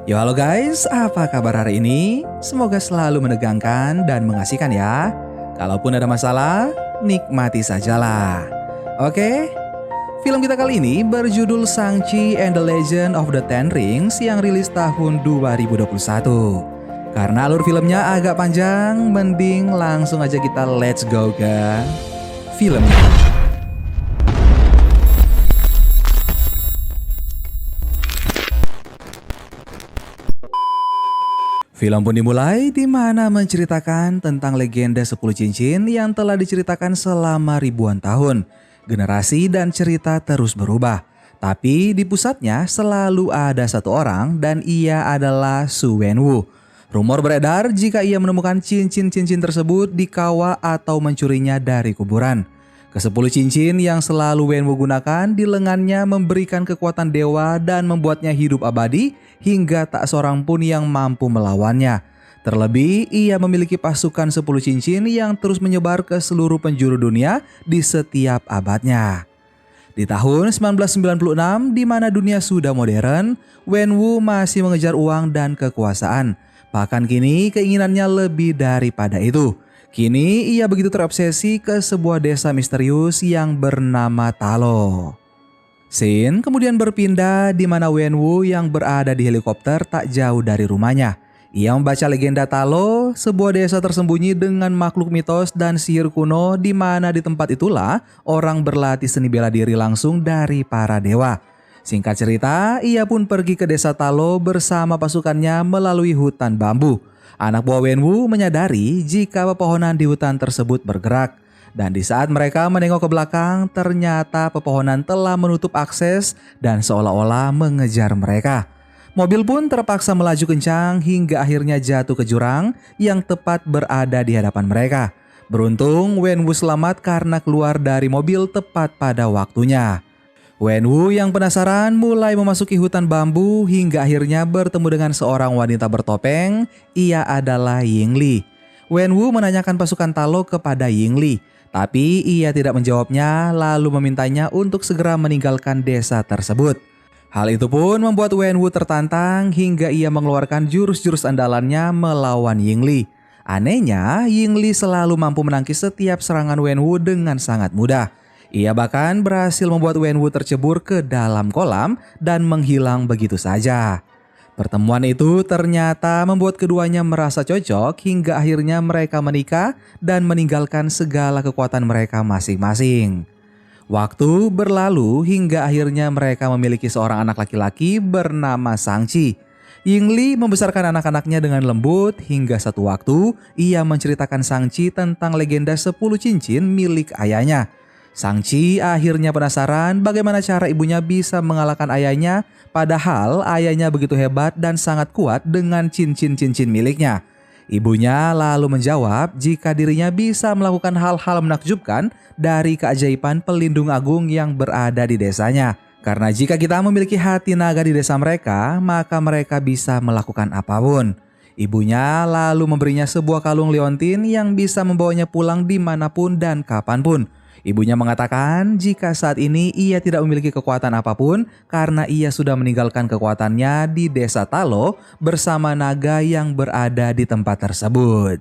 Yo halo guys, apa kabar hari ini? Semoga selalu menegangkan dan mengasihkan ya. Kalaupun ada masalah, nikmati sajalah. Oke? Film kita kali ini berjudul Shang-Chi and the Legend of the Ten Rings yang rilis tahun 2021. Karena alur filmnya agak panjang, mending langsung aja kita let's go ke filmnya. Film pun dimulai di mana menceritakan tentang legenda 10 cincin yang telah diceritakan selama ribuan tahun. Generasi dan cerita terus berubah. Tapi di pusatnya selalu ada satu orang dan ia adalah Su Wenwu. Rumor beredar jika ia menemukan cincin-cincin tersebut di kawah atau mencurinya dari kuburan. Ke-10 cincin yang selalu Wenwu gunakan di lengannya memberikan kekuatan dewa dan membuatnya hidup abadi hingga tak seorang pun yang mampu melawannya. Terlebih, ia memiliki pasukan 10 cincin yang terus menyebar ke seluruh penjuru dunia di setiap abadnya. Di tahun 1996, di mana dunia sudah modern, Wenwu masih mengejar uang dan kekuasaan. Bahkan kini keinginannya lebih daripada itu. Kini ia begitu terobsesi ke sebuah desa misterius yang bernama Ta Lo. Scene kemudian berpindah di mana Wenwu yang berada di helikopter tak jauh dari rumahnya. Ia membaca legenda Ta Lo, sebuah desa tersembunyi dengan makhluk mitos dan sihir kuno di mana di tempat itulah orang berlatih seni bela diri langsung dari para dewa. Singkat cerita, ia pun pergi ke desa Ta Lo bersama pasukannya melalui hutan bambu. Anak buah Wenwu menyadari jika pepohonan di hutan tersebut bergerak. Dan di saat mereka menengok ke belakang, ternyata pepohonan telah menutup akses dan seolah-olah mengejar mereka. Mobil pun terpaksa melaju kencang hingga akhirnya jatuh ke jurang yang tepat berada di hadapan mereka. Beruntung Wenwu selamat karena keluar dari mobil tepat pada waktunya. Wenwu yang penasaran mulai memasuki hutan bambu hingga akhirnya bertemu dengan seorang wanita bertopeng. Ia adalah Yingli. Wenwu menanyakan pasukan Ta Lo kepada Yingli, tapi ia tidak menjawabnya lalu memintanya untuk segera meninggalkan desa tersebut. Hal itu pun membuat Wenwu tertantang hingga ia mengeluarkan jurus-jurus andalannya melawan Yingli. Anehnya, Yingli selalu mampu menangkis setiap serangan Wenwu dengan sangat mudah. Ia bahkan berhasil membuat Wenwu tercebur ke dalam kolam dan menghilang begitu saja. Pertemuan itu ternyata membuat keduanya merasa cocok hingga akhirnya mereka menikah dan meninggalkan segala kekuatan mereka masing-masing. Waktu berlalu hingga akhirnya mereka memiliki seorang anak laki-laki bernama Shang-Chi. Yingli membesarkan anak-anaknya dengan lembut hingga satu waktu ia menceritakan Shang-Chi tentang legenda 10 cincin milik ayahnya. Shang-Chi akhirnya penasaran bagaimana cara ibunya bisa mengalahkan ayahnya, padahal ayahnya begitu hebat dan sangat kuat dengan cincin-cincin miliknya. Ibunya lalu menjawab jika dirinya bisa melakukan hal-hal menakjubkan dari keajaiban pelindung agung yang berada di desanya. Karena jika kita memiliki hati naga di desa mereka, maka mereka bisa melakukan apapun. Ibunya lalu memberinya sebuah kalung liontin yang bisa membawanya pulang dimanapun dan kapanpun. Ibunya mengatakan jika saat ini ia tidak memiliki kekuatan apapun karena ia sudah meninggalkan kekuatannya di desa Ta Lo bersama naga yang berada di tempat tersebut.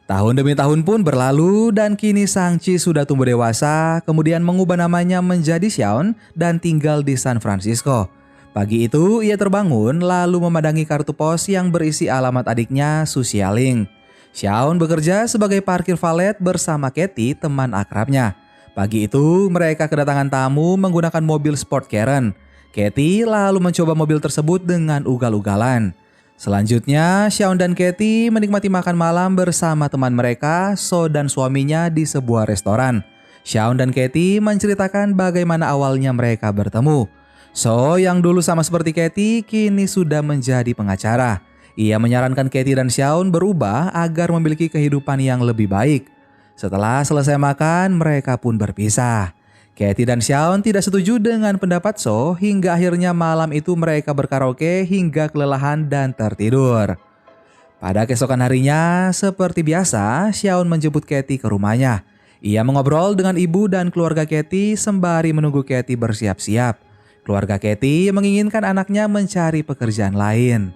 Tahun demi tahun pun berlalu dan kini Shang-Chi sudah tumbuh dewasa, kemudian mengubah namanya menjadi Xiaon dan tinggal di San Francisco. Pagi itu ia terbangun lalu memandangi kartu pos yang berisi alamat adiknya Su Xialing. Xiaon bekerja sebagai parkir valet bersama Katie, teman akrabnya. Pagi itu mereka kedatangan tamu menggunakan mobil sport Karen. Katie lalu mencoba mobil tersebut dengan ugal-ugalan. Selanjutnya Xiaon dan Katie menikmati makan malam bersama teman mereka, So dan suaminya di sebuah restoran. Xiaon dan Katie menceritakan bagaimana awalnya mereka bertemu. So yang dulu sama seperti Katie kini sudah menjadi pengacara. Ia menyarankan Katie dan Xiaon berubah agar memiliki kehidupan yang lebih baik. Setelah selesai makan, mereka pun berpisah. Katie dan Xiaon tidak setuju dengan pendapat So hingga akhirnya malam itu mereka berkaraoke hingga kelelahan dan tertidur. Pada keesokan harinya, seperti biasa, Xiaon menjemput Katie ke rumahnya. Ia mengobrol dengan ibu dan keluarga Katie sembari menunggu Katie bersiap-siap. Keluarga Katie menginginkan anaknya mencari pekerjaan lain.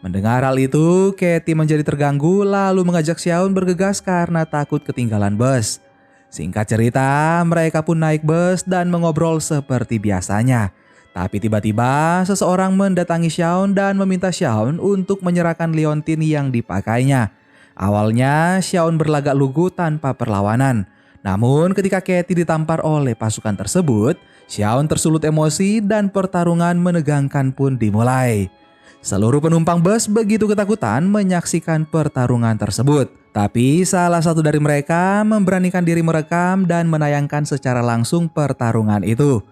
Mendengar hal itu, Katie menjadi terganggu lalu mengajak Xiaon bergegas karena takut ketinggalan bus. Singkat cerita, mereka pun naik bus dan mengobrol seperti biasanya. Tapi tiba-tiba seseorang mendatangi Xiaon dan meminta Xiaon untuk menyerahkan liontin yang dipakainya. Awalnya Xiaon berlagak lugu tanpa perlawanan. Namun ketika Katie ditampar oleh pasukan tersebut, Xiaon tersulut emosi dan pertarungan menegangkan pun dimulai. Seluruh penumpang bus begitu ketakutan menyaksikan pertarungan tersebut. Tapi salah satu dari mereka memberanikan diri merekam dan menayangkan secara langsung pertarungan itu.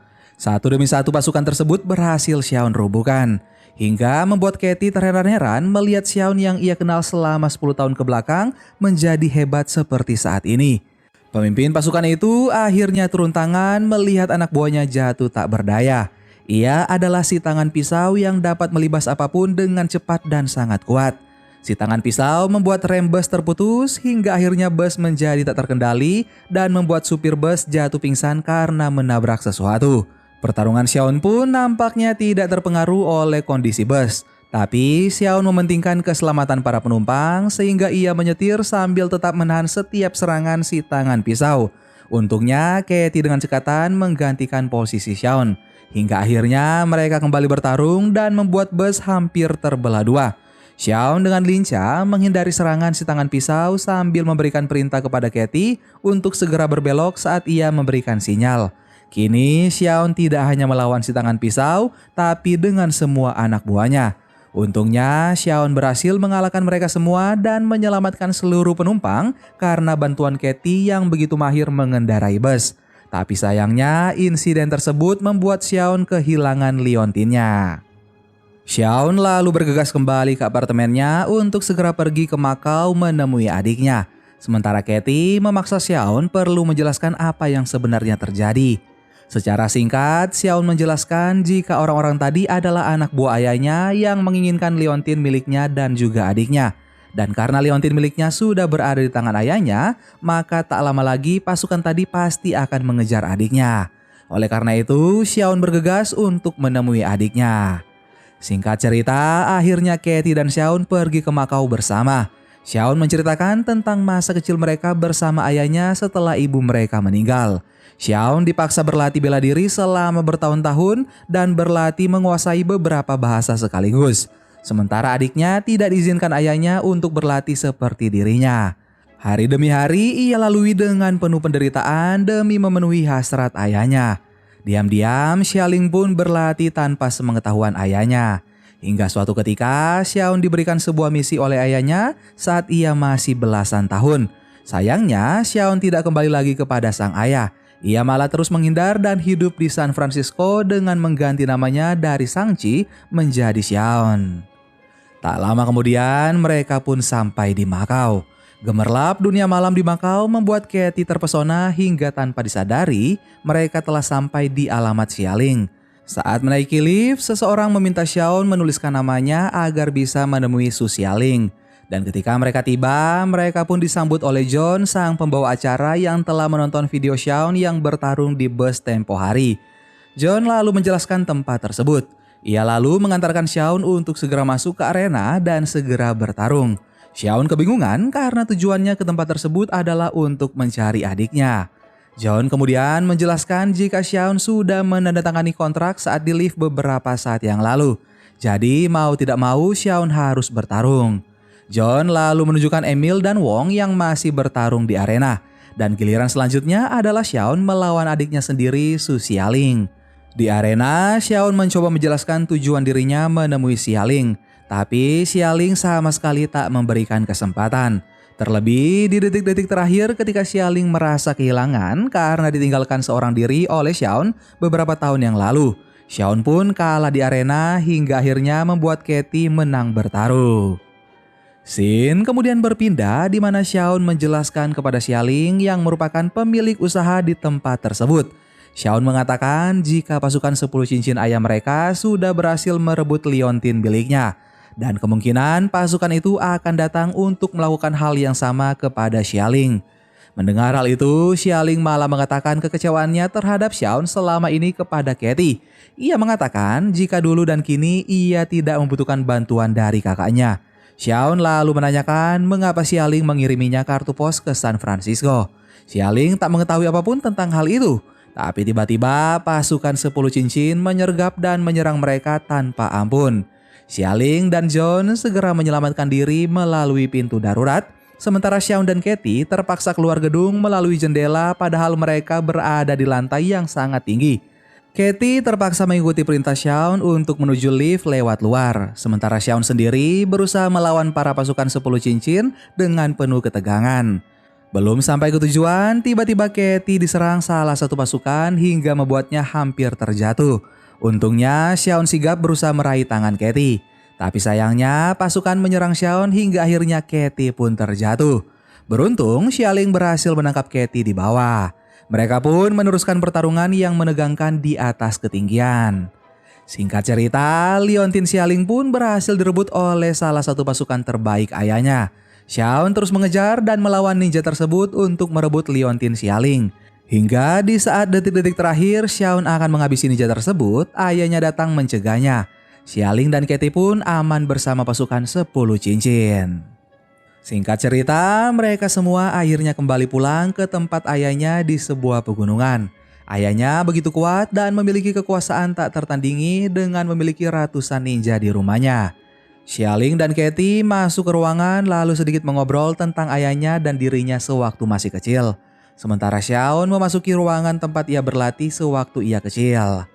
Satu demi satu pasukan tersebut berhasil Xiaon robohkan. Hingga membuat Katie terheran-heran melihat Xiaon yang ia kenal selama 10 tahun ke belakang menjadi hebat seperti saat ini. Pemimpin pasukan itu akhirnya turun tangan melihat anak buahnya jatuh tak berdaya. Ia adalah si tangan pisau yang dapat melibas apapun dengan cepat dan sangat kuat. Si tangan pisau membuat rem bus terputus hingga akhirnya bus menjadi tak terkendali dan membuat supir bus jatuh pingsan karena menabrak sesuatu. Pertarungan Xiaon pun nampaknya tidak terpengaruh oleh kondisi bus. Tapi Xiaon mementingkan keselamatan para penumpang sehingga ia menyetir sambil tetap menahan setiap serangan si tangan pisau. Untungnya Katie dengan cekatan menggantikan posisi Xiaon. Hingga akhirnya mereka kembali bertarung dan membuat bus hampir terbelah dua. Xiaon dengan lincah menghindari serangan si tangan pisau sambil memberikan perintah kepada Katie untuk segera berbelok saat ia memberikan sinyal. Kini Xiaon tidak hanya melawan si tangan pisau, tapi dengan semua anak buahnya. Untungnya Xiaon berhasil mengalahkan mereka semua dan menyelamatkan seluruh penumpang karena bantuan Katie yang begitu mahir mengendarai bus. Tapi sayangnya insiden tersebut membuat Xiaon kehilangan liontinnya. Xiaon lalu bergegas kembali ke apartemennya untuk segera pergi ke Macau menemui adiknya. Sementara Katie memaksa Xiaon perlu menjelaskan apa yang sebenarnya terjadi. Secara singkat, Xiaon menjelaskan jika orang-orang tadi adalah anak buah ayahnya yang menginginkan liontin miliknya dan juga adiknya. Dan karena liontin miliknya sudah berada di tangan ayahnya, maka tak lama lagi pasukan tadi pasti akan mengejar adiknya. Oleh karena itu, Xiaon bergegas untuk menemui adiknya. Singkat cerita, akhirnya Katie dan Xiaon pergi ke Macau bersama. Xiaon menceritakan tentang masa kecil mereka bersama ayahnya setelah ibu mereka meninggal. Xiaon dipaksa berlatih bela diri selama bertahun-tahun dan berlatih menguasai beberapa bahasa sekaligus. Sementara adiknya tidak diizinkan ayahnya untuk berlatih seperti dirinya. Hari demi hari ia lalui dengan penuh penderitaan demi memenuhi hasrat ayahnya. Diam-diam Xialing pun berlatih tanpa sepengetahuan ayahnya. Hingga suatu ketika Xiaon diberikan sebuah misi oleh ayahnya saat ia masih belasan tahun. Sayangnya Xiaon tidak kembali lagi kepada sang ayah. Ia malah terus menghindar dan hidup di San Francisco dengan mengganti namanya dari Shang-Chi menjadi Xiaon. Tak lama kemudian mereka pun sampai di Macau. Gemerlap dunia malam di Macau membuat Katie terpesona hingga tanpa disadari mereka telah sampai di alamat Xialing. Saat menaiki lift, seseorang meminta Xiaon menuliskan namanya agar bisa menemui Su Xialing. Dan ketika mereka tiba, mereka pun disambut oleh John, sang pembawa acara yang telah menonton video Xiaon yang bertarung di bus tempo hari. John lalu menjelaskan tempat tersebut. Ia lalu mengantarkan Xiaon untuk segera masuk ke arena dan segera bertarung. Xiaon kebingungan karena tujuannya ke tempat tersebut adalah untuk mencari adiknya. John kemudian menjelaskan jika Xiaon sudah menandatangani kontrak saat di lift beberapa saat yang lalu. Jadi mau tidak mau Xiaon harus bertarung. John lalu menunjukkan Emil dan Wong yang masih bertarung di arena. Dan giliran selanjutnya adalah Xiaon melawan adiknya sendiri, Su Xialing. Di arena, Xiaon mencoba menjelaskan tujuan dirinya menemui Xialing. Tapi Xialing sama sekali tak memberikan kesempatan. Terlebih di detik-detik terakhir ketika Xialing merasa kehilangan karena ditinggalkan seorang diri oleh Xiaon beberapa tahun yang lalu. Xiaon pun kalah di arena hingga akhirnya membuat Katie menang bertaruh. Scene kemudian berpindah di mana Xiaon menjelaskan kepada Xialing yang merupakan pemilik usaha di tempat tersebut. Xiaon mengatakan jika pasukan 10 cincin ayah mereka sudah berhasil merebut liontin miliknya. Dan kemungkinan pasukan itu akan datang untuk melakukan hal yang sama kepada Xialing. Mendengar hal itu, Xialing malah mengatakan kekecewaannya terhadap Xiaon selama ini kepada Katie. Ia mengatakan jika dulu dan kini ia tidak membutuhkan bantuan dari kakaknya. Xiaon lalu menanyakan mengapa Xialing mengiriminya kartu pos ke San Francisco. Xialing tak mengetahui apapun tentang hal itu. Tapi tiba-tiba pasukan 10 cincin menyergap dan menyerang mereka tanpa ampun. Xialing dan John segera menyelamatkan diri melalui pintu darurat. Sementara Xiaon dan Katie terpaksa keluar gedung melalui jendela padahal mereka berada di lantai yang sangat tinggi. Katie terpaksa mengikuti perintah Xiaon untuk menuju lift lewat luar. Sementara Xiaon sendiri berusaha melawan para pasukan 10 cincin dengan penuh ketegangan. Belum sampai ke tujuan, tiba-tiba Katie diserang salah satu pasukan hingga membuatnya hampir terjatuh. Untungnya Xiaon sigap berusaha meraih tangan Katie. Tapi sayangnya pasukan menyerang Xiaon hingga akhirnya Katie pun terjatuh. Beruntung Xialing berhasil menangkap Katie di bawah. Mereka pun meneruskan pertarungan yang menegangkan di atas ketinggian. Singkat cerita, liontin Xialing pun berhasil direbut oleh salah satu pasukan terbaik ayahnya. Xiaon terus mengejar dan melawan ninja tersebut untuk merebut liontin Xialing. Hingga di saat detik-detik terakhir Xiaon akan menghabisi ninja tersebut, ayahnya datang mencegahnya. Xialing dan Katie pun aman bersama pasukan 10 cincin. Singkat cerita, mereka semua akhirnya kembali pulang ke tempat ayahnya di sebuah pegunungan. Ayahnya begitu kuat dan memiliki kekuasaan tak tertandingi dengan memiliki ratusan ninja di rumahnya. Xialing dan Katie masuk ke ruangan lalu sedikit mengobrol tentang ayahnya dan dirinya sewaktu masih kecil. Sementara Xiaon memasuki ruangan tempat ia berlatih sewaktu ia kecil.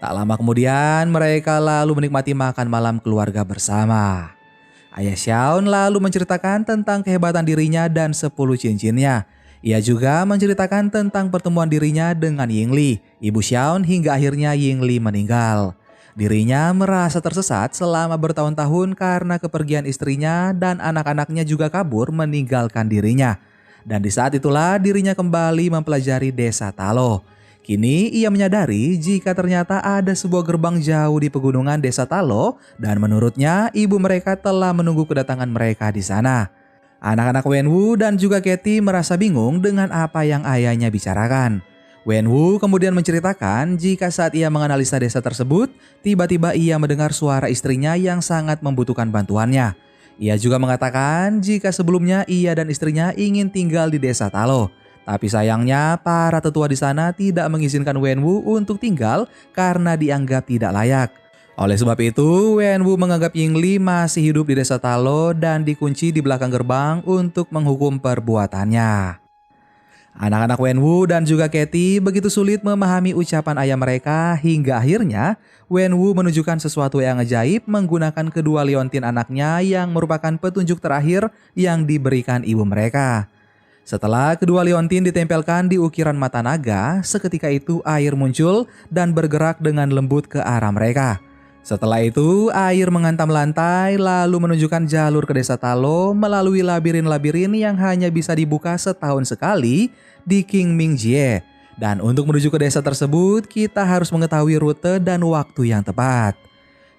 Tak lama kemudian mereka lalu menikmati makan malam keluarga bersama. Ayah Xiaon lalu menceritakan tentang kehebatan dirinya dan 10 cincinnya. Ia juga menceritakan tentang pertemuan dirinya dengan Yingli, ibu Xiaon hingga akhirnya Yingli meninggal. Dirinya merasa tersesat selama bertahun-tahun karena kepergian istrinya dan anak-anaknya juga kabur meninggalkan dirinya. Dan di saat itulah dirinya kembali mempelajari desa Talo. Kini ia menyadari jika ternyata ada sebuah gerbang jauh di pegunungan desa Talo dan menurutnya ibu mereka telah menunggu kedatangan mereka di sana. Anak-anak Wenwu dan juga Katie merasa bingung dengan apa yang ayahnya bicarakan. Wenwu kemudian menceritakan jika saat ia menganalisa desa tersebut, tiba-tiba ia mendengar suara istrinya yang sangat membutuhkan bantuannya. Ia juga mengatakan jika sebelumnya ia dan istrinya ingin tinggal di desa Talo. Tapi sayangnya para tetua di sana tidak mengizinkan Wenwu untuk tinggal karena dianggap tidak layak. Oleh sebab itu, Wenwu menganggap Yingli masih hidup di desa Talo dan dikunci di belakang gerbang untuk menghukum perbuatannya. Anak-anak Wenwu dan juga Katie begitu sulit memahami ucapan ayah mereka hingga akhirnya Wenwu menunjukkan sesuatu yang ajaib menggunakan kedua liontin anaknya yang merupakan petunjuk terakhir yang diberikan ibu mereka. Setelah kedua liontin ditempelkan di ukiran mata naga, seketika itu air muncul dan bergerak dengan lembut ke arah mereka. Setelah itu, air menghantam lantai lalu menunjukkan jalur ke desa Talo melalui labirin-labirin yang hanya bisa dibuka setahun sekali di Qingmingjie. Dan untuk menuju ke desa tersebut, kita harus mengetahui rute dan waktu yang tepat.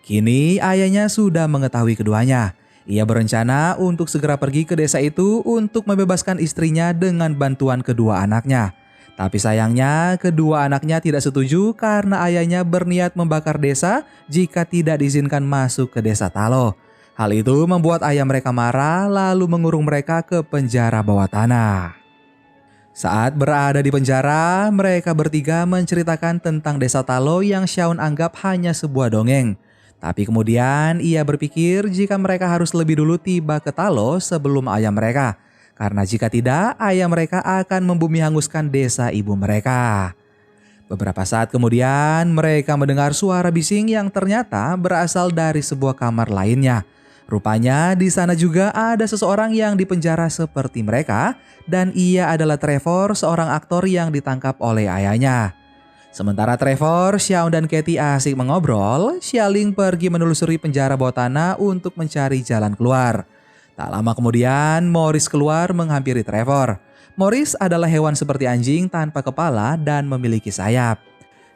Kini ayahnya sudah mengetahui keduanya. Ia berencana untuk segera pergi ke desa itu untuk membebaskan istrinya dengan bantuan kedua anaknya. Tapi sayangnya kedua anaknya tidak setuju karena ayahnya berniat membakar desa jika tidak diizinkan masuk ke desa Talo. Hal itu membuat ayah mereka marah lalu mengurung mereka ke penjara bawah tanah. Saat berada di penjara, mereka bertiga menceritakan tentang desa Talo yang Xiaon anggap hanya sebuah dongeng. Tapi kemudian ia berpikir jika mereka harus lebih dulu tiba ke Talo sebelum ayah mereka. Karena jika tidak, ayah mereka akan membumi hanguskan desa ibu mereka. Beberapa saat kemudian, mereka mendengar suara bising yang ternyata berasal dari sebuah kamar lainnya. Rupanya di sana juga ada seseorang yang dipenjara seperti mereka dan ia adalah Trevor, seorang aktor yang ditangkap oleh ayahnya. Sementara Trevor, Xiaon dan Katie asik mengobrol, Xialing pergi menelusuri penjara bawah tanah untuk mencari jalan keluar. Tak lama kemudian, Morris keluar menghampiri Trevor. Morris adalah hewan seperti anjing tanpa kepala dan memiliki sayap.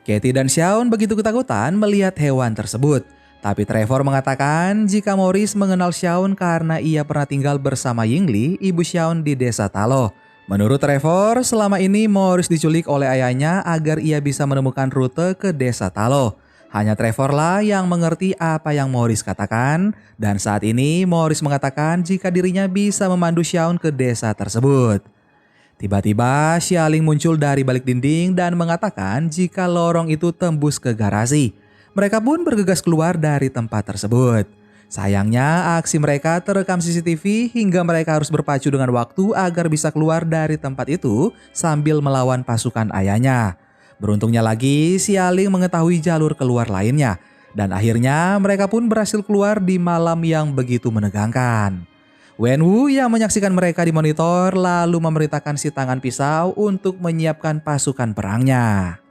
Katie dan Xiaon begitu ketakutan melihat hewan tersebut. Tapi Trevor mengatakan jika Morris mengenal Xiaon karena ia pernah tinggal bersama Yingli, ibu Xiaon di desa Talo. Menurut Trevor, selama ini Morris diculik oleh ayahnya agar ia bisa menemukan rute ke desa Talo. Hanya Trevor lah yang mengerti apa yang Morris katakan, dan saat ini Morris mengatakan jika dirinya bisa memandu Shaun ke desa tersebut. Tiba-tiba Xialing muncul dari balik dinding dan mengatakan jika lorong itu tembus ke garasi. Mereka pun bergegas keluar dari tempat tersebut. Sayangnya aksi mereka terekam CCTV hingga mereka harus berpacu dengan waktu agar bisa keluar dari tempat itu sambil melawan pasukan ayahnya. Beruntungnya lagi, Xialing mengetahui jalur keluar lainnya. Dan akhirnya mereka pun berhasil keluar di malam yang begitu menegangkan. Wenwu yang menyaksikan mereka di monitor lalu memerintahkan si tangan pisau untuk menyiapkan pasukan perangnya.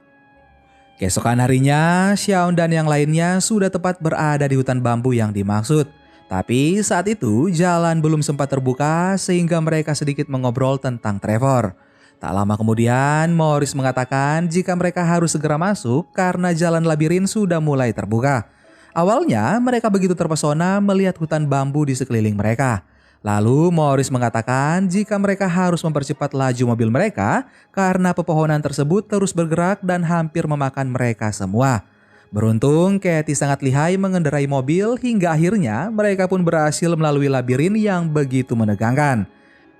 Keesokan harinya, Shaun dan yang lainnya sudah tepat berada di hutan bambu yang dimaksud. Tapi saat itu jalan belum sempat terbuka sehingga mereka sedikit mengobrol tentang Trevor. Tak lama kemudian, Morris mengatakan jika mereka harus segera masuk karena jalan labirin sudah mulai terbuka. Awalnya mereka begitu terpesona melihat hutan bambu di sekeliling mereka. Lalu Morris mengatakan jika mereka harus mempercepat laju mobil mereka karena pepohonan tersebut terus bergerak dan hampir memakan mereka semua. Beruntung Katie sangat lihai mengendarai mobil hingga akhirnya mereka pun berhasil melalui labirin yang begitu menegangkan.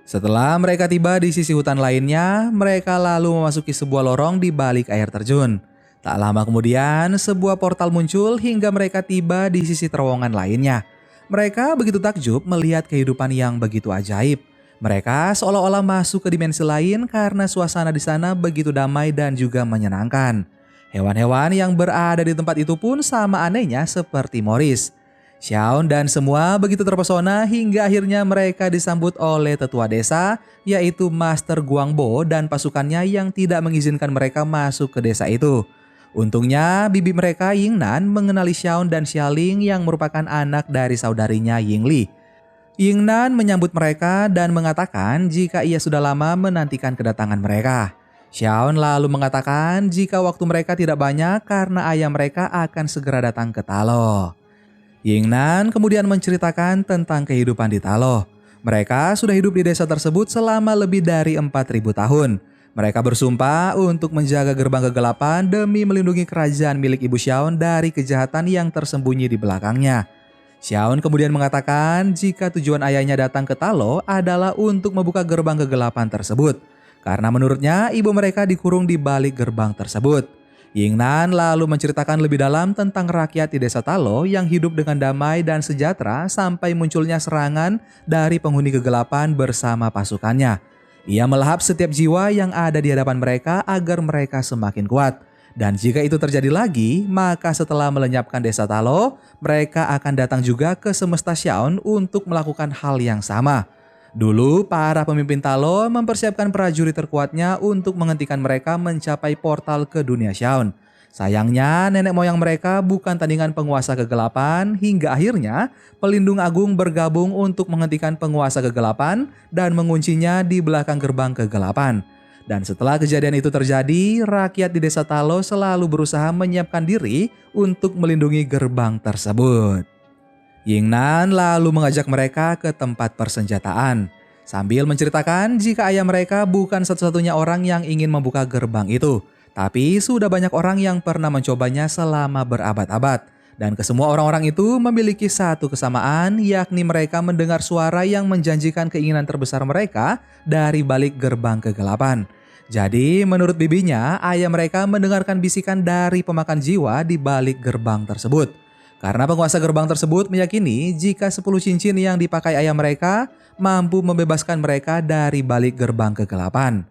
Setelah mereka tiba di sisi hutan lainnya, mereka lalu memasuki sebuah lorong di balik air terjun. Tak lama kemudian sebuah portal muncul hingga mereka tiba di sisi terowongan lainnya. Mereka begitu takjub melihat kehidupan yang begitu ajaib. Mereka seolah-olah masuk ke dimensi lain karena suasana di sana begitu damai dan juga menyenangkan. Hewan-hewan yang berada di tempat itu pun sama anehnya seperti Morris. Shaun dan semua begitu terpesona hingga akhirnya mereka disambut oleh tetua desa, yaitu Master Guangbo dan pasukannya yang tidak mengizinkan mereka masuk ke desa itu. Untungnya bibi mereka Yingnan mengenali Shaun dan Xialing yang merupakan anak dari saudarinya Yingli. Yingnan menyambut mereka dan mengatakan jika ia sudah lama menantikan kedatangan mereka. Shaun lalu mengatakan jika waktu mereka tidak banyak karena ayah mereka akan segera datang ke Talo. Yingnan kemudian menceritakan tentang kehidupan di Talo. Mereka sudah hidup di desa tersebut selama lebih dari 4.000 tahun. Mereka bersumpah untuk menjaga gerbang kegelapan demi melindungi kerajaan milik Ibu Shaun dari kejahatan yang tersembunyi di belakangnya. Shaun kemudian mengatakan jika tujuan ayahnya datang ke Talo adalah untuk membuka gerbang kegelapan tersebut. Karena menurutnya ibu mereka dikurung di balik gerbang tersebut. Yingnan lalu menceritakan lebih dalam tentang rakyat di desa Talo yang hidup dengan damai dan sejahtera sampai munculnya serangan dari penghuni kegelapan bersama pasukannya. Ia melahap setiap jiwa yang ada di hadapan mereka agar mereka semakin kuat. Dan jika itu terjadi lagi, maka setelah melenyapkan desa Talo, mereka akan datang juga ke semesta Shaun untuk melakukan hal yang sama. Dulu, para pemimpin Talo mempersiapkan prajurit terkuatnya untuk menghentikan mereka mencapai portal ke dunia Shaun. Sayangnya, nenek moyang mereka bukan tandingan penguasa kegelapan hingga akhirnya pelindung agung bergabung untuk menghentikan penguasa kegelapan dan menguncinya di belakang gerbang kegelapan. Dan setelah kejadian itu terjadi, rakyat di desa Talo selalu berusaha menyiapkan diri untuk melindungi gerbang tersebut. Yingnan lalu mengajak mereka ke tempat persenjataan, sambil menceritakan jika ayah mereka bukan satu-satunya orang yang ingin membuka gerbang itu. Tapi sudah banyak orang yang pernah mencobanya selama berabad-abad. Dan kesemua orang-orang itu memiliki satu kesamaan, yakni mereka mendengar suara yang menjanjikan keinginan terbesar mereka dari balik gerbang kegelapan. Jadi menurut bibinya, ayah mereka mendengarkan bisikan dari pemakan jiwa di balik gerbang tersebut. Karena penguasa gerbang tersebut meyakini jika 10 cincin yang dipakai ayah mereka mampu membebaskan mereka dari balik gerbang kegelapan.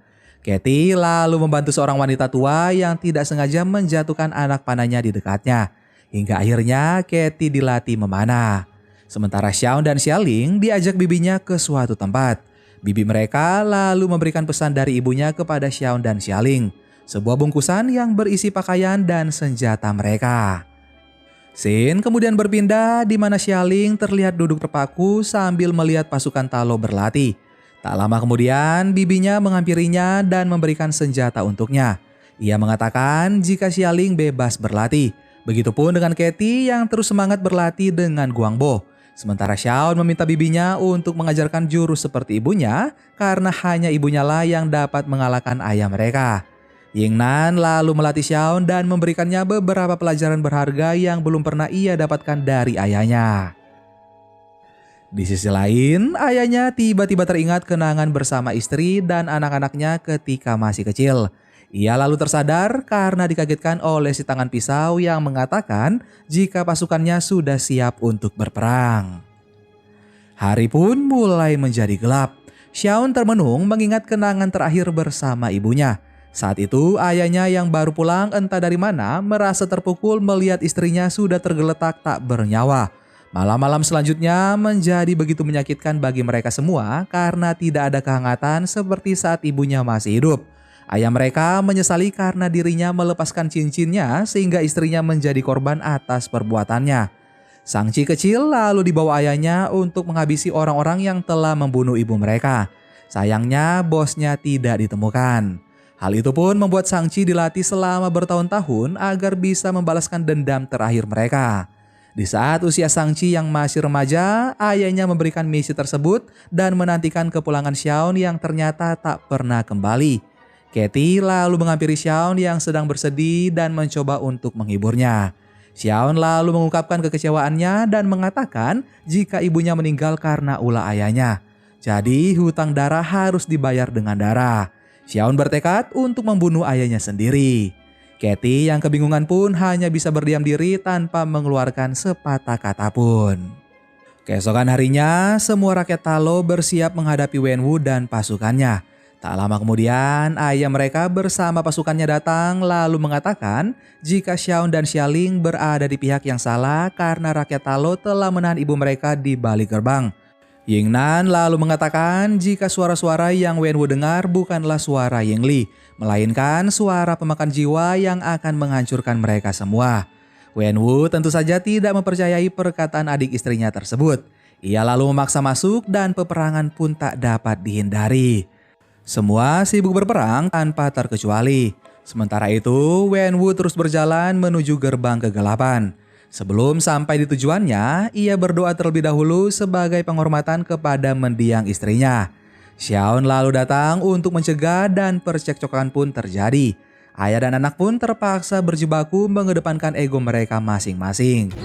Katie lalu membantu seorang wanita tua yang tidak sengaja menjatuhkan anak panahnya di dekatnya. Hingga akhirnya Katie dilatih memanah. Sementara Shaun dan Xialing diajak bibinya ke suatu tempat. Bibi mereka lalu memberikan pesan dari ibunya kepada Shaun dan Xialing. Sebuah bungkusan yang berisi pakaian dan senjata mereka. Scene kemudian berpindah di mana Xialing terlihat duduk terpaku sambil melihat pasukan Talo berlatih. Tak lama kemudian, bibinya menghampirinya dan memberikan senjata untuknya. Ia mengatakan jika Xialing bebas berlatih. Begitupun dengan Katie yang terus semangat berlatih dengan Guangbo. Sementara Xiaon meminta bibinya untuk mengajarkan jurus seperti ibunya karena hanya ibunya lah yang dapat mengalahkan ayah mereka. Yingnan lalu melatih Xiaon dan memberikannya beberapa pelajaran berharga yang belum pernah ia dapatkan dari ayahnya. Di sisi lain, ayahnya tiba-tiba teringat kenangan bersama istri dan anak-anaknya ketika masih kecil. Ia lalu tersadar karena dikagetkan oleh si tangan pisau yang mengatakan jika pasukannya sudah siap untuk berperang. Hari pun mulai menjadi gelap. Xiaon termenung mengingat kenangan terakhir bersama ibunya. Saat itu ayahnya yang baru pulang entah dari mana merasa terpukul melihat istrinya sudah tergeletak tak bernyawa. Malam-malam selanjutnya menjadi begitu menyakitkan bagi mereka semua karena tidak ada kehangatan seperti saat ibunya masih hidup. Ayah mereka menyesali karena dirinya melepaskan cincinnya sehingga istrinya menjadi korban atas perbuatannya. Sangci kecil lalu dibawa ayahnya untuk menghabisi orang-orang yang telah membunuh ibu mereka. Sayangnya bosnya tidak ditemukan. Hal itu pun membuat Sangci dilatih selama bertahun-tahun agar bisa membalaskan dendam terakhir mereka. Di saat usia Sangci yang masih remaja, ayahnya memberikan misi tersebut dan menantikan kepulangan Xiaon yang ternyata tak pernah kembali. Katie lalu menghampiri Xiaon yang sedang bersedih dan mencoba untuk menghiburnya. Xiaon lalu mengungkapkan kekecewaannya dan mengatakan jika ibunya meninggal karena ulah ayahnya. Jadi hutang darah harus dibayar dengan darah. Xiaon bertekad untuk membunuh ayahnya sendiri. Katie yang kebingungan pun hanya bisa berdiam diri tanpa mengeluarkan sepatah kata pun. Keesokan harinya, semua rakyat Talo bersiap menghadapi Wenwu dan pasukannya. Tak lama kemudian, ayah mereka bersama pasukannya datang lalu mengatakan jika Xiaon dan Xialing berada di pihak yang salah karena rakyat Talo telah menahan ibu mereka di balik gerbang. Yingnan lalu mengatakan jika suara-suara yang Wenwu dengar bukanlah suara Yingli, melainkan suara pemakan jiwa yang akan menghancurkan mereka semua. Wenwu tentu saja tidak mempercayai perkataan adik istrinya tersebut. Ia lalu memaksa masuk dan peperangan pun tak dapat dihindari. Semua sibuk berperang tanpa terkecuali. Sementara itu, Wenwu terus berjalan menuju gerbang kegelapan. Sebelum sampai di tujuannya, ia berdoa terlebih dahulu sebagai penghormatan kepada mendiang istrinya. Xiaon lalu datang untuk mencegah dan percekcokan pun terjadi. Ayah dan anak pun terpaksa berjibaku mengedepankan ego mereka masing-masing.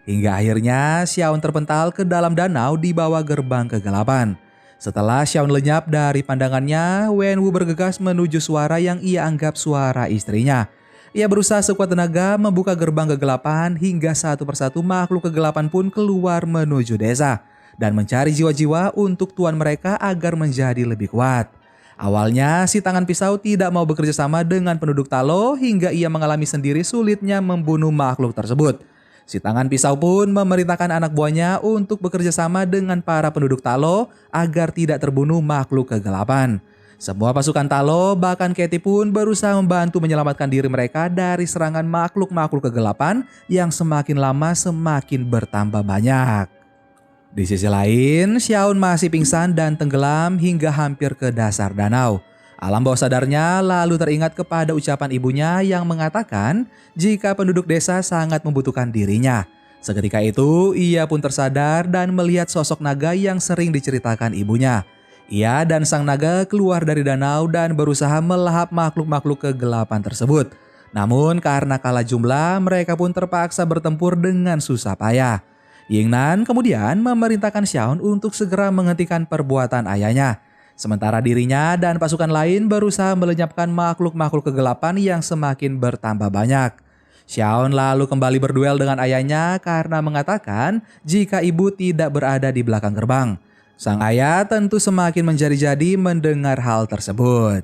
Hingga akhirnya Xiaon terpental ke dalam danau di bawah gerbang kegelapan. Setelah Xiaon lenyap dari pandangannya, Wenwu bergegas menuju suara yang ia anggap suara istrinya. Ia berusaha sekuat tenaga membuka gerbang kegelapan hingga satu persatu makhluk kegelapan pun keluar menuju desa dan mencari jiwa-jiwa untuk tuan mereka agar menjadi lebih kuat. Awalnya si tangan pisau tidak mau bekerja sama dengan penduduk Talo hingga ia mengalami sendiri sulitnya membunuh makhluk tersebut. Si tangan pisau pun memerintahkan anak buahnya untuk bekerja sama dengan para penduduk Talo agar tidak terbunuh makhluk kegelapan. Semua pasukan Talo bahkan Katie pun berusaha membantu menyelamatkan diri mereka dari serangan makhluk-makhluk kegelapan yang semakin lama semakin bertambah banyak. Di sisi lain, Xiaon masih pingsan dan tenggelam hingga hampir ke dasar danau. Alam bawah sadarnya lalu teringat kepada ucapan ibunya yang mengatakan jika penduduk desa sangat membutuhkan dirinya. Seketika itu, ia pun tersadar dan melihat sosok naga yang sering diceritakan ibunya. Ia dan sang naga keluar dari danau dan berusaha melahap makhluk-makhluk kegelapan tersebut. Namun karena kalah jumlah, mereka pun terpaksa bertempur dengan susah payah. Yingnan kemudian memerintahkan Xiaon untuk segera menghentikan perbuatan ayahnya. Sementara dirinya dan pasukan lain berusaha melenyapkan makhluk-makhluk kegelapan yang semakin bertambah banyak. Xiaon lalu kembali berduel dengan ayahnya karena mengatakan jika ibu tidak berada di belakang gerbang. Sang ayah tentu semakin menjadi-jadi mendengar hal tersebut.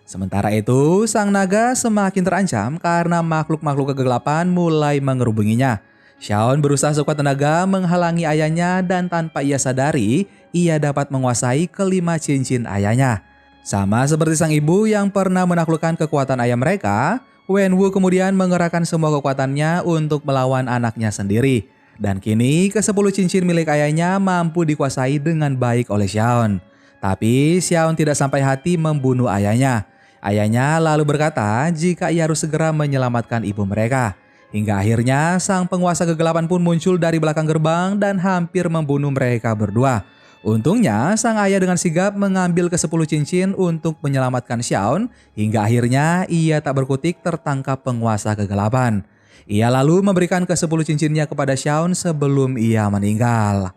Sementara itu, sang naga semakin terancam karena makhluk-makhluk kegelapan mulai mengerubunginya. Xiaon berusaha sekuat tenaga menghalangi ayahnya dan tanpa ia sadari, ia dapat menguasai kelima cincin ayahnya. Sama seperti sang ibu yang pernah menaklukkan kekuatan ayah mereka, Wenwu kemudian mengerahkan semua kekuatannya untuk melawan anaknya sendiri. Dan kini ke-10 cincin milik ayahnya mampu dikuasai dengan baik oleh Xiaon. Tapi Xiaon tidak sampai hati membunuh ayahnya. Ayahnya lalu berkata jika ia harus segera menyelamatkan ibu mereka. Hingga akhirnya sang penguasa kegelapan pun muncul dari belakang gerbang dan hampir membunuh mereka berdua. Untungnya sang ayah dengan sigap mengambil ke-10 cincin untuk menyelamatkan Xiaon hingga akhirnya ia tak berkutik tertangkap penguasa kegelapan. Ia lalu memberikan ke-10 cincinnya kepada Xiaon sebelum ia meninggal.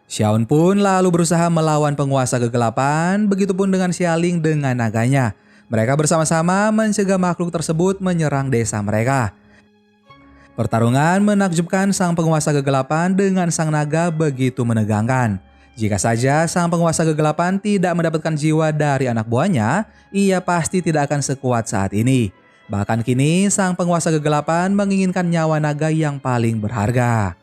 Xiaon pun lalu berusaha melawan penguasa kegelapan, begitupun dengan Xialing dengan naganya. Mereka bersama-sama mencegah makhluk tersebut menyerang desa mereka. Pertarungan menakjubkan sang penguasa kegelapan dengan sang naga begitu menegangkan. Jika saja sang penguasa kegelapan tidak mendapatkan jiwa dari anak buahnya, ia pasti tidak akan sekuat saat ini. Bahkan kini sang penguasa kegelapan menginginkan nyawa naga yang paling berharga.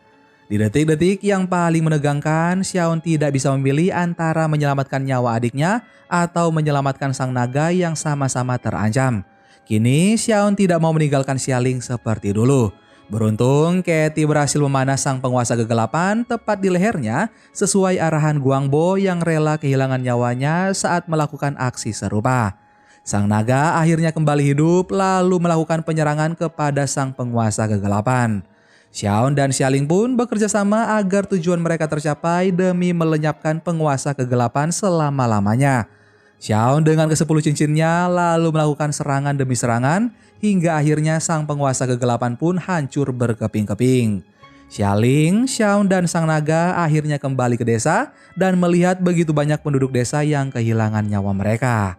Di detik-detik yang paling menegangkan, Xiaon tidak bisa memilih antara menyelamatkan nyawa adiknya atau menyelamatkan sang naga yang sama-sama terancam. Kini Xiaon tidak mau meninggalkan Xialing seperti dulu. Beruntung, Katie berhasil memanah sang penguasa kegelapan tepat di lehernya sesuai arahan Guangbo yang rela kehilangan nyawanya saat melakukan aksi serupa. Sang naga akhirnya kembali hidup lalu melakukan penyerangan kepada sang penguasa kegelapan. Xiaon dan Xialing pun bekerja sama agar tujuan mereka tercapai demi melenyapkan penguasa kegelapan selama-lamanya. Xiaon dengan ke-10 cincinnya lalu melakukan serangan demi serangan hingga akhirnya sang penguasa kegelapan pun hancur berkeping-keping. Xialing, Xiaon dan sang naga akhirnya kembali ke desa dan melihat begitu banyak penduduk desa yang kehilangan nyawa mereka.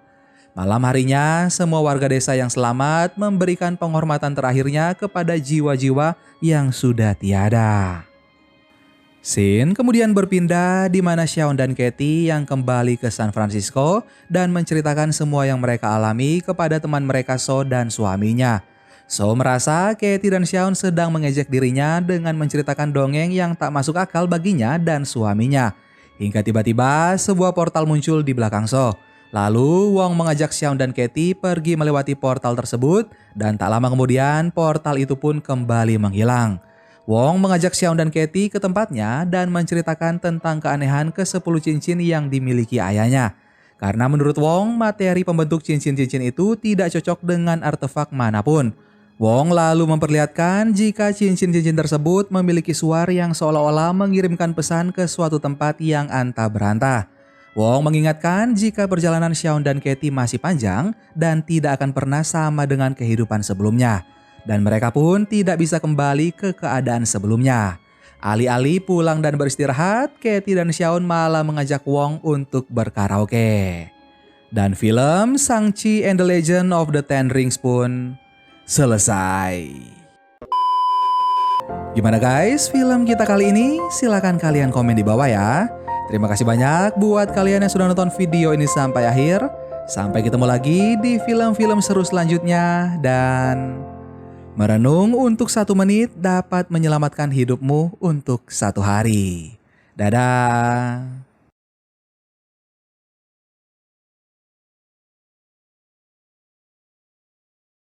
Malam harinya, semua warga desa yang selamat memberikan penghormatan terakhirnya kepada jiwa-jiwa yang sudah tiada. Scene kemudian berpindah di mana Xiaon dan Katie yang kembali ke San Francisco dan menceritakan semua yang mereka alami kepada teman mereka So dan suaminya. So merasa Katie dan Xiaon sedang mengejek dirinya dengan menceritakan dongeng yang tak masuk akal baginya dan suaminya. Hingga tiba-tiba sebuah portal muncul di belakang So. Lalu Wong mengajak Xiaon dan Katie pergi melewati portal tersebut dan tak lama kemudian portal itu pun kembali menghilang. Wong mengajak Xiaon dan Katie ke tempatnya dan menceritakan tentang keanehan ke-10 cincin yang dimiliki ayahnya. Karena menurut Wong, materi pembentuk cincin-cincin itu tidak cocok dengan artefak manapun. Wong lalu memperlihatkan jika cincin-cincin tersebut memiliki suara yang seolah-olah mengirimkan pesan ke suatu tempat yang antah berantah. Wong mengingatkan jika perjalanan Xiaon dan Katie masih panjang dan tidak akan pernah sama dengan kehidupan sebelumnya. Dan mereka pun tidak bisa kembali ke keadaan sebelumnya. Alih-alih pulang dan beristirahat, Katie dan Xiaon malah mengajak Wong untuk berkaraoke. Dan film Shang-Chi and the Legend of the Ten Rings pun selesai. Gimana guys film kita kali ini? Silahkan kalian komen di bawah ya. Terima kasih banyak buat kalian yang sudah nonton video ini sampai akhir. Sampai ketemu lagi di film-film seru selanjutnya dan merenung untuk 1 menit dapat menyelamatkan hidupmu untuk 1 hari. Dadah.